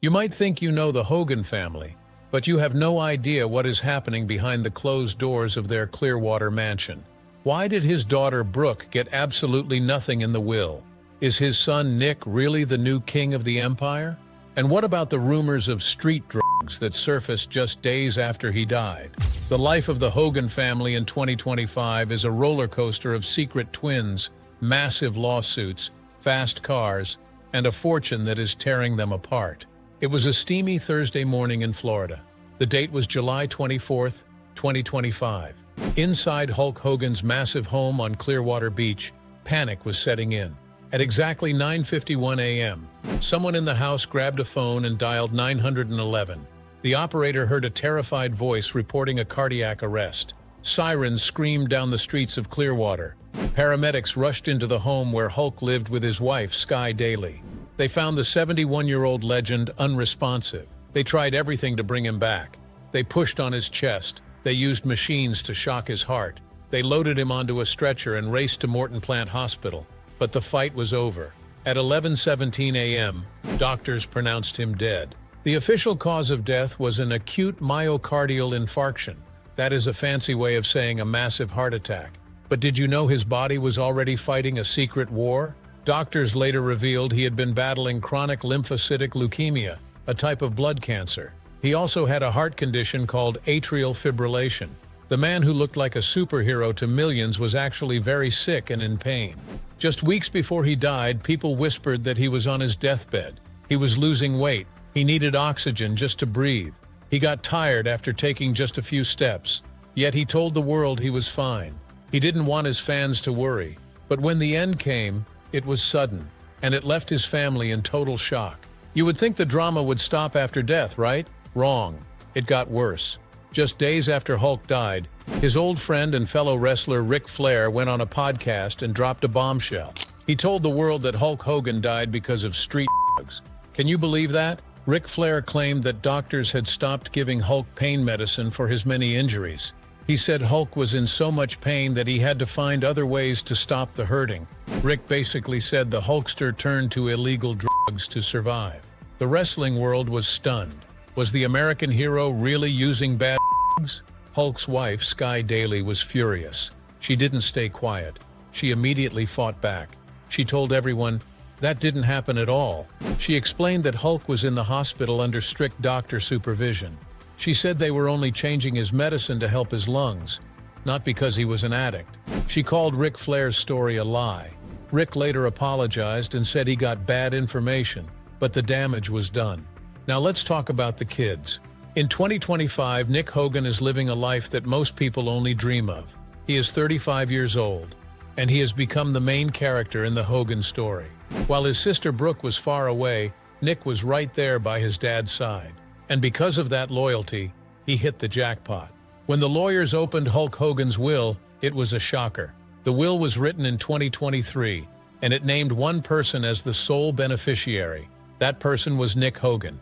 You might think you know the Hogan family, but you have no idea what is happening behind the closed doors of their Clearwater mansion. Why did his daughter Brooke get absolutely nothing in the will? Is his son Nick really the new king of the empire? And what about the rumors of street drugs that surfaced just days after he died? The life of the Hogan family in 2025 is a roller coaster of secret twins, massive lawsuits, fast cars, and a fortune that is tearing them apart. It was a steamy Thursday morning in Florida. The date was July 24th, 2025. Inside Hulk Hogan's massive home on Clearwater Beach, panic was setting in. At exactly 9:51 a.m., someone in the house grabbed a phone and dialed 911. The operator heard a terrified voice reporting a cardiac arrest. Sirens screamed down the streets of Clearwater. Paramedics rushed into the home where Hulk lived with his wife, Sky Daly. They found the 71-year-old legend unresponsive. They tried everything to bring him back. They pushed on his chest. They used machines to shock his heart. They loaded him onto a stretcher and raced to Morton Plant Hospital. But the fight was over. At 11:17 a.m., doctors pronounced him dead. The official cause of death was an acute myocardial infarction. That is a fancy way of saying a massive heart attack. But did you know his body was already fighting a secret war? Doctors later revealed he had been battling chronic lymphocytic leukemia, a type of blood cancer. He also had a heart condition called atrial fibrillation. The man who looked like a superhero to millions was actually very sick and in pain. Just weeks before he died, people whispered that he was on his deathbed. He was losing weight. He needed oxygen just to breathe. He got tired after taking just a few steps. Yet he told the world he was fine. He didn't want his fans to worry. But when the end came, it was sudden, and it left his family in total shock. You would think the drama would stop after death, right? Wrong. It got worse. Just days after Hulk died, his old friend and fellow wrestler Ric Flair went on a podcast and dropped a bombshell. He told the world that Hulk Hogan died because of street drugs. Can you believe that? Ric Flair claimed that doctors had stopped giving Hulk pain medicine for his many injuries. He said Hulk was in so much pain that he had to find other ways to stop the hurting. Rick basically said the Hulkster turned to illegal drugs to survive. The wrestling world was stunned. Was the American hero really using bad drugs? Hulk's wife, Sky Daly, was furious. She didn't stay quiet. She immediately fought back. She told everyone, that didn't happen at all. She explained that Hulk was in the hospital under strict doctor supervision. She said they were only changing his medicine to help his lungs, not because he was an addict. She called Ric Flair's story a lie. Rick later apologized and said he got bad information, but the damage was done. Now let's talk about the kids. In 2025, Nick Hogan is living a life that most people only dream of. He is 35 years old, and he has become the main character in the Hogan story. While his sister Brooke was far away, Nick was right there by his dad's side. And because of that loyalty, he hit the jackpot. When the lawyers opened Hulk Hogan's will, it was a shocker. The will was written in 2023, and it named one person as the sole beneficiary. That person was Nick Hogan.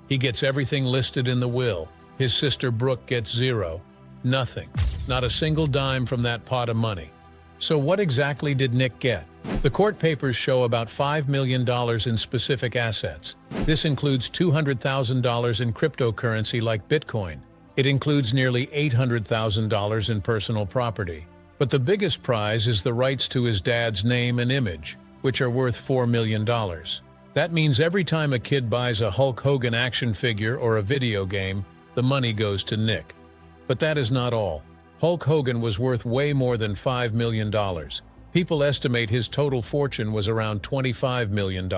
He gets everything listed in the will. His sister Brooke gets zero. Nothing. Not a single dime from that pot of money. So what exactly did Nick get? The court papers show about $5 million in specific assets. This includes $200,000 in cryptocurrency like Bitcoin. It includes nearly $800,000 in personal property. But the biggest prize is the rights to his dad's name and image, which are worth $4 million. That means every time a kid buys a Hulk Hogan action figure or a video game, the money goes to Nick. But that is not all. Hulk Hogan was worth way more than $5 million. People estimate his total fortune was around $25 million.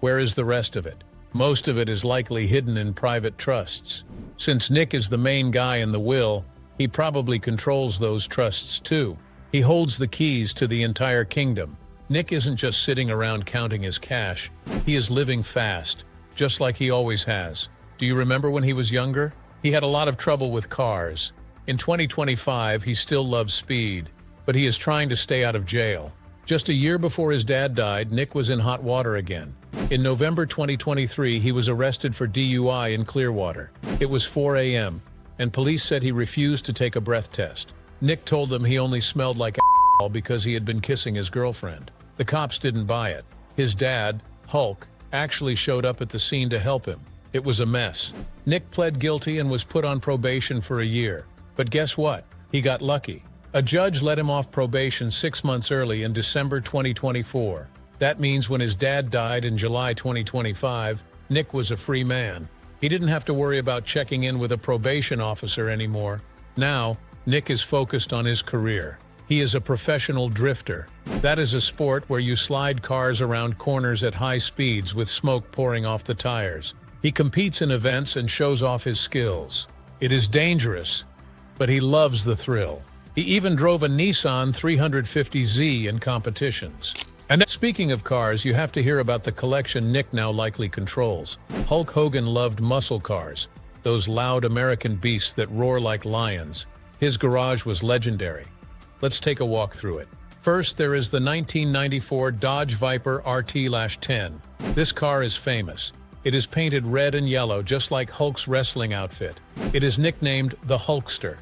Where is the rest of it? Most of it is likely hidden in private trusts. Since Nick is the main guy in the will, he probably controls those trusts too. He holds the keys to the entire kingdom. Nick isn't just sitting around counting his cash. He is living fast, just like he always has. Do you remember when he was younger? He had a lot of trouble with cars. In 2025, he still loves speed, but he is trying to stay out of jail. Just a year before his dad died, Nick was in hot water again. In November 2023, he was arrested for DUI in Clearwater. It was 4 a.m., and police said he refused to take a breath test. Nick told them he only smelled like alcohol because he had been kissing his girlfriend. The cops didn't buy it. His dad, Hulk, actually showed up at the scene to help him. It was a mess. Nick pled guilty and was put on probation for a year. But guess what? He got lucky. A judge let him off probation 6 months early in December 2024. That means when his dad died in July 2025, Nick was a free man. He didn't have to worry about checking in with a probation officer anymore. Now, Nick is focused on his career. He is a professional drifter. That is a sport where you slide cars around corners at high speeds with smoke pouring off the tires. He competes in events and shows off his skills. It is dangerous, but he loves the thrill. He even drove a Nissan 350Z in competitions. And speaking of cars, you have to hear about the collection Nick now likely controls. Hulk Hogan loved muscle cars, those loud American beasts that roar like lions. His garage was legendary. Let's take a walk through it. First, there is the 1994 Dodge Viper RT-10. This car is famous. It is painted red and yellow, just like Hulk's wrestling outfit. It is nicknamed the Hulkster.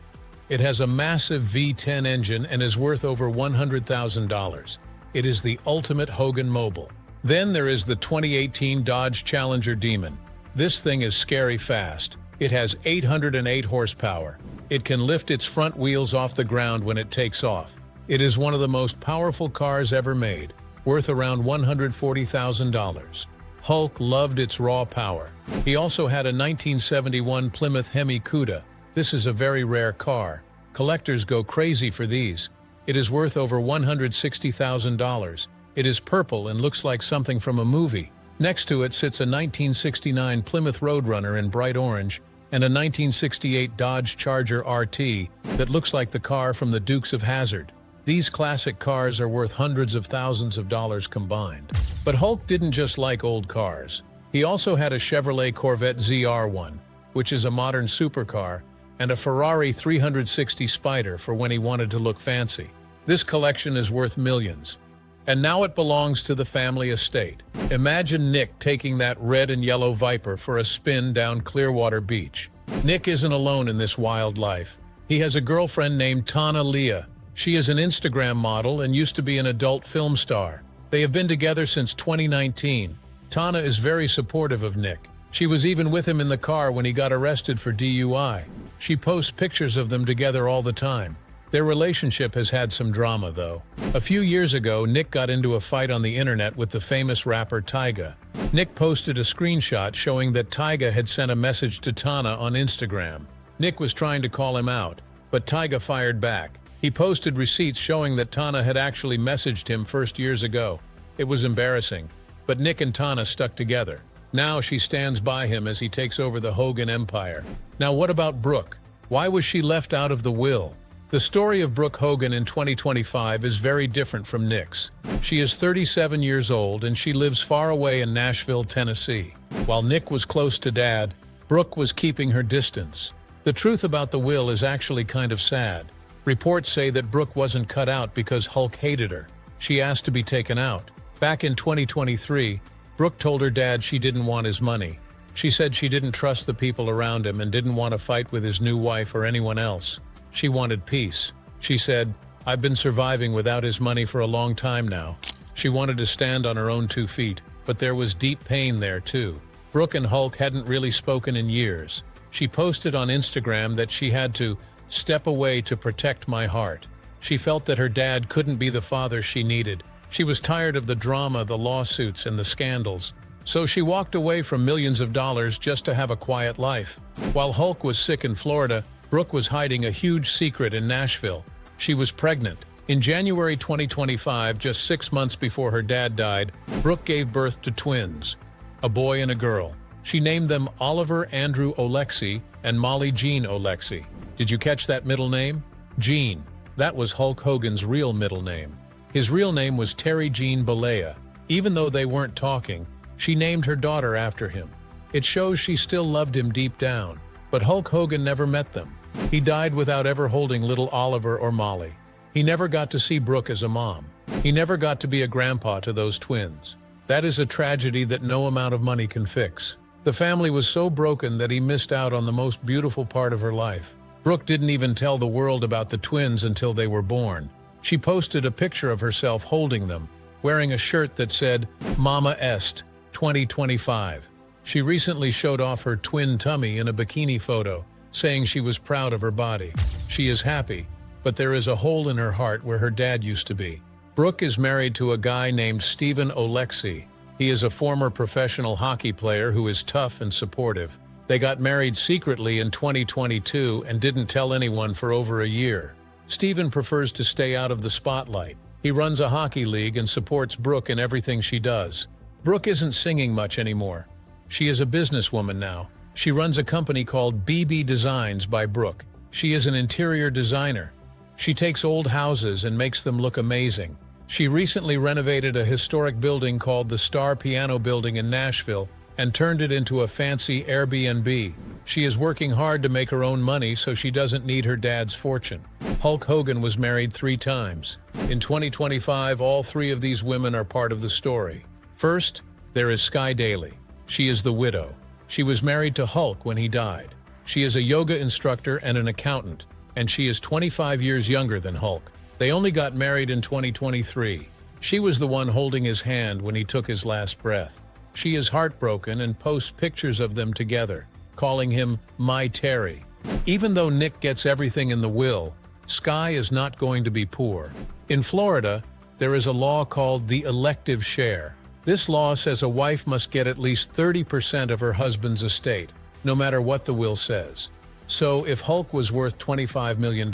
It has a massive V10 engine and is worth over $100,000. It is the ultimate Hogan mobile. Then there is the 2018 Dodge Challenger Demon. This thing is scary fast. It has 808 horsepower. It can lift its front wheels off the ground when it takes off. It is one of the most powerful cars ever made, worth around $140,000. Hulk loved its raw power. He also had a 1971 Plymouth Hemi Cuda. This is a very rare car. Collectors go crazy for these. It is worth over $160,000. It is purple and looks like something from a movie. Next to it sits a 1969 Plymouth Roadrunner in bright orange and a 1968 Dodge Charger RT that looks like the car from the Dukes of Hazzard. These classic cars are worth hundreds of thousands of dollars combined. But Hulk didn't just like old cars. He also had a Chevrolet Corvette ZR1, which is a modern supercar, and a Ferrari 360 Spider for when he wanted to look fancy. This collection is worth millions. And now it belongs to the family estate. Imagine Nick taking that red and yellow Viper for a spin down Clearwater Beach. Nick isn't alone in this wild life. He has a girlfriend named Tana Leah. She is an Instagram model and used to be an adult film star. They have been together since 2019. Tana is very supportive of Nick. She was even with him in the car when he got arrested for DUI. She posts pictures of them together all the time. Their relationship has had some drama, though. A few years ago, Nick got into a fight on the internet with the famous rapper Tyga. Nick posted a screenshot showing that Tyga had sent a message to Tana on Instagram. Nick was trying to call him out, but Tyga fired back. He posted receipts showing that Tana had actually messaged him years ago. It was embarrassing, but Nick and Tana stuck together. Now she stands by him as he takes over the Hogan empire. Now what about Brooke? Why was she left out of the will? The story of Brooke Hogan in 2025 is very different from Nick's. She is 37 years old and she lives far away in Nashville, Tennessee. While Nick was close to Dad, Brooke was keeping her distance. The truth about the will is actually kind of sad. Reports say that Brooke wasn't cut out because Hulk hated her. She asked to be taken out. Back in 2023, Brooke told her dad she didn't want his money. She said she didn't trust the people around him and didn't want to fight with his new wife or anyone else. She wanted peace. She said, "I've been surviving without his money for a long time now." She wanted to stand on her own 2 feet, but there was deep pain there too. Brooke and Hulk hadn't really spoken in years. She posted on Instagram that she had to step away to protect my heart. She felt that her dad couldn't be the father she needed. She was tired of the drama, the lawsuits, and the scandals. So she walked away from millions of dollars just to have a quiet life. While Hulk was sick in Florida, Brooke was hiding a huge secret in Nashville. She was pregnant. In January 2025, just 6 months before her dad died, Brooke gave birth to twins, a boy and a girl. She named them Oliver Andrew Oleksy and Molly Jean Oleksy. Did you catch that middle name? Jean. That was Hulk Hogan's real middle name. His real name was Terry Jean Bollea. Even though they weren't talking, she named her daughter after him. It shows she still loved him deep down. But Hulk Hogan never met them. He died without ever holding little Oliver or Molly. He never got to see Brooke as a mom. He never got to be a grandpa to those twins. That is a tragedy that no amount of money can fix. The family was so broken that he missed out on the most beautiful part of her life. Brooke didn't even tell the world about the twins until they were born. She posted a picture of herself holding them, wearing a shirt that said, "Mama Est, 2025. She recently showed off her twin tummy in a bikini photo, saying she was proud of her body. She is happy, but there is a hole in her heart where her dad used to be. Brooke is married to a guy named Stephen Oleksy. He is a former professional hockey player who is tough and supportive. They got married secretly in 2022 and didn't tell anyone for over a year. Stephen prefers to stay out of the spotlight. He runs a hockey league and supports Brooke in everything she does. Brooke isn't singing much anymore. She is a businesswoman now. She runs a company called BB Designs by Brooke. She is an interior designer. She takes old houses and makes them look amazing. She recently renovated a historic building called the Star Piano Building in Nashville and turned it into a fancy Airbnb. She is working hard to make her own money so she doesn't need her dad's fortune. Hulk Hogan was married 3 times. In 2025, all 3 of these women are part of the story. First, there is Sky Daly. She is the widow. She was married to Hulk when he died. She is a yoga instructor and an accountant, and she is 25 years younger than Hulk. They only got married in 2023. She was the one holding his hand when he took his last breath. She is heartbroken and posts pictures of them together, calling him My Terry. Even though Nick gets everything in the will, Sky is not going to be poor. In Florida, there is a law called the elective share. This law says a wife must get at least 30% of her husband's estate, no matter what the will says. So if Hulk was worth $25 million,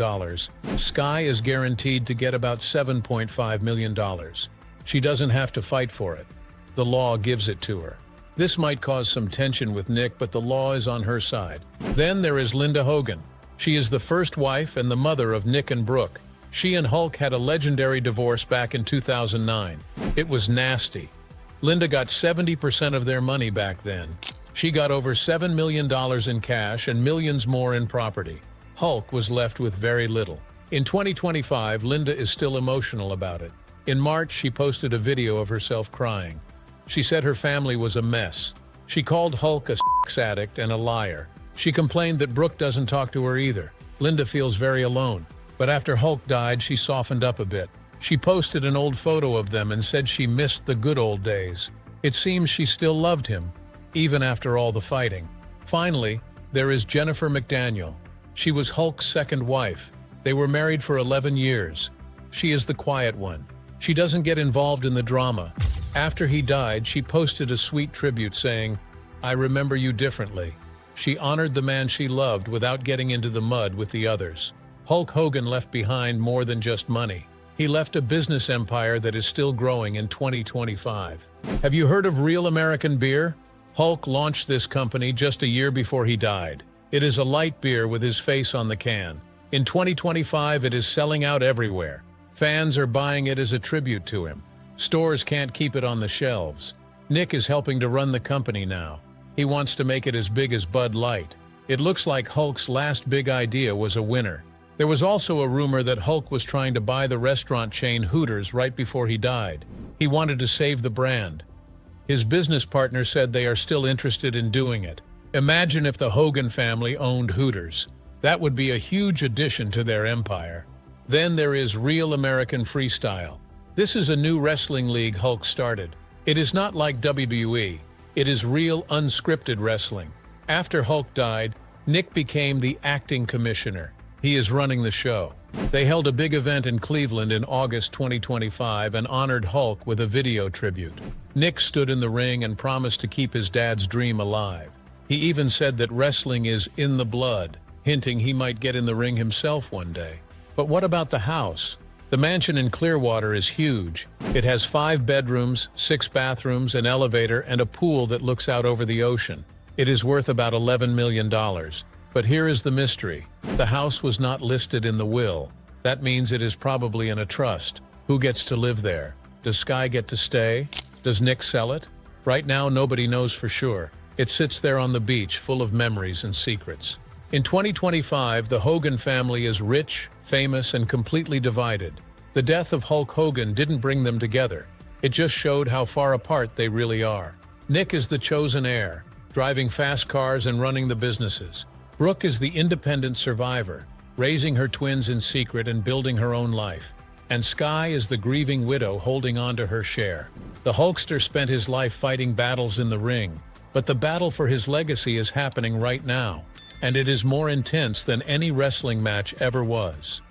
Sky is guaranteed to get about $7.5 million. She doesn't have to fight for it. The law gives it to her. This might cause some tension with Nick, but the law is on her side. Then there is Linda Hogan. She is the first wife and the mother of Nick and Brooke. She and Hulk had a legendary divorce back in 2009. It was nasty. Linda got 70% of their money back then. She got over $7 million in cash and millions more in property. Hulk was left with very little. In 2025, Linda is still emotional about it. In March, she posted a video of herself crying. She said her family was a mess. She called Hulk a sex addict and a liar. She complained that Brooke doesn't talk to her either. Linda feels very alone. But after Hulk died, she softened up a bit. She posted an old photo of them and said she missed the good old days. It seems she still loved him, even after all the fighting. Finally, there is Jennifer McDaniel. She was Hulk's second wife. They were married for 11 years. She is the quiet one. She doesn't get involved in the drama. After he died, she posted a sweet tribute saying, "I remember you differently." She honored the man she loved without getting into the mud with the others. Hulk Hogan left behind more than just money. He left a business empire that is still growing in 2025. Have you heard of Real American Beer? Hulk launched this company just a year before he died. It is a light beer with his face on the can. In 2025, it is selling out everywhere. Fans are buying it as a tribute to him. Stores can't keep it on the shelves. Nick is helping to run the company now. He wants to make it as big as Bud Light. It looks like Hulk's last big idea was a winner. There was also a rumor that Hulk was trying to buy the restaurant chain Hooters right before he died. He wanted to save the brand. His business partner said they are still interested in doing it. Imagine if the Hogan family owned Hooters. That would be a huge addition to their empire. Then there is Real American Freestyle. This is a new wrestling league Hulk started. It is not like WWE. It is real unscripted wrestling. After Hulk died, Nick became the acting commissioner. He is running the show. They held a big event in Cleveland in August 2025 and honored Hulk with a video tribute. Nick stood in the ring and promised to keep his dad's dream alive. He even said that wrestling is in the blood, hinting he might get in the ring himself one day. But what about the house? The mansion in Clearwater is huge. It has 5 bedrooms, 6 bathrooms, an elevator, and a pool that looks out over the ocean. It is worth about $11 million. But here is the mystery. The house was not listed in the will. That means it is probably in a trust. Who gets to live there? Does Sky get to stay? Does Nick sell it? Right now, nobody knows for sure. It sits there on the beach, full of memories and secrets. In 2025, the Hogan family is rich, famous, and completely divided. The death of Hulk Hogan didn't bring them together. It just showed how far apart they really are. Nick is the chosen heir, driving fast cars and running the businesses. Brooke is the independent survivor, raising her twins in secret and building her own life. And Sky is the grieving widow holding on to her share. The Hulkster spent his life fighting battles in the ring, But the battle for his legacy is happening right now, and it is more intense than any wrestling match ever was.